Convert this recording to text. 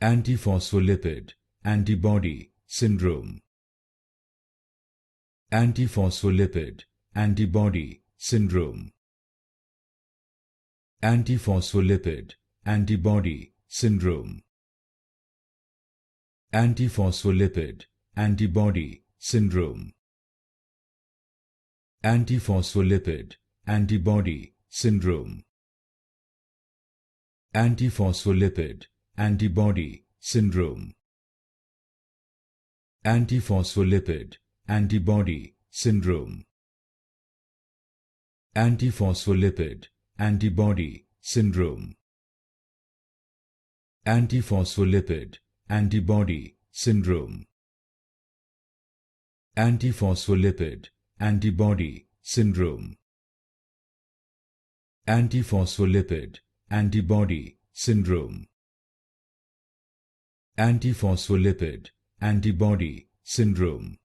Antiphospholipid Antibody Syndrome. Antiphospholipid Antibody Syndrome. Antiphospholipid Antibody Syndrome. Antiphospholipid Antibody Syndrome. Antiphospholipid Antibody Syndrome. Antiphospholipid Antibody Syndrome. Antiphospholipid Antibody Syndrome. Antiphospholipid Antibody Syndrome. Antiphospholipid Antibody Syndrome. Antiphospholipid Antibody Syndrome. Antiphospholipid Antibody Syndrome. Antiphospholipid Antibody Syndrome.